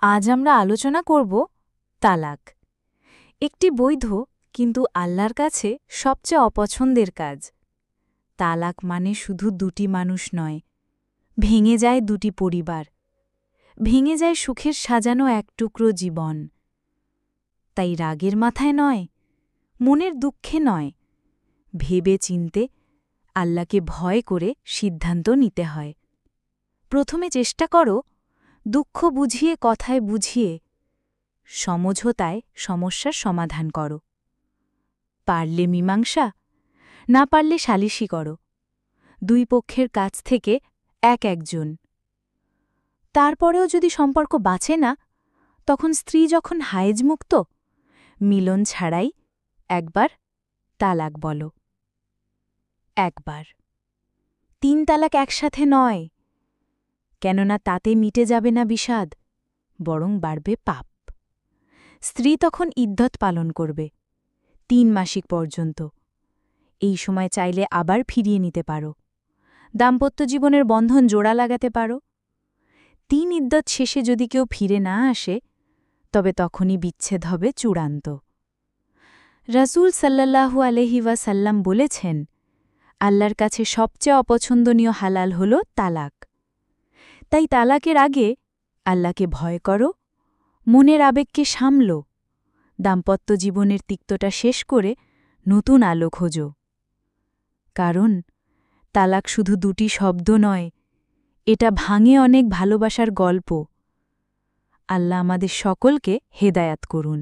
আজ আমরা আলোচনা করব তালাক, একটি বৈধ কিন্তু আল্লাহর কাছে সবচেয়ে অপছন্দের কাজ। তালাক মানে শুধু দুটি মানুষ নয়, ভেঙে যায় দুটি পরিবার, ভেঙে যায় সুখের সাজানো এক টুকরো জীবন। তাই রাগের মাথায় নয়, মনের দুঃখে নয়, ভেবে চিনতে আল্লাহকে ভয় করে সিদ্ধান্ত নিতে হয়। প্রথমে চেষ্টা করো দুঃখ বুঝিয়ে কথায় বুঝিয়ে সমঝোতায় সমস্যার সমাধান করো। পারলে মীমাংসা, না পারলে সালিশি করো। দুই পক্ষের কাছ থেকে একজন। তারপরেও যদি সম্পর্ক বাঁচে না, তখন স্ত্রী যখন হায়েজমুক্ত, মিলন ছাড়াই একবার তালাক বলো। একবার, 3 তালাক একসাথে নয়, কেননা তাতে মিটে যাবে না বিষাদ, বরং বাড়বে পাপ। স্ত্রী তখন ইদ্যত পালন করবে 3 মাসিক পর্যন্ত। এই সময় চাইলে আবার ফিরিয়ে নিতে পারো, দাম্পত্য জীবনের বন্ধন জোড়া লাগাতে পারো। 3 ইদ্যত শেষে যদি কেউ ফিরে না আসে, তবে তখনই বিচ্ছেদ হবে চূড়ান্ত। রাসূল সাল্লাল্লাহু আলাইহি ওয়াসাল্লাম বলেছেন, আল্লাহর কাছে সবচেয়ে অপছন্দনীয় হালাল হল তালাক। তাই তালাকের আগে আল্লাহকে ভয় করো, মনের আবেগকে সামলো, দাম্পত্য জীবনের তিক্ততা শেষ করে নতুন আলো খোঁজো। কারণ তালাক শুধু দুটি শব্দ নয়, এটা ভাঙে অনেক ভালোবাসার গল্প। আল্লাহ আমাদের সকলকে হেদায়াত করুন।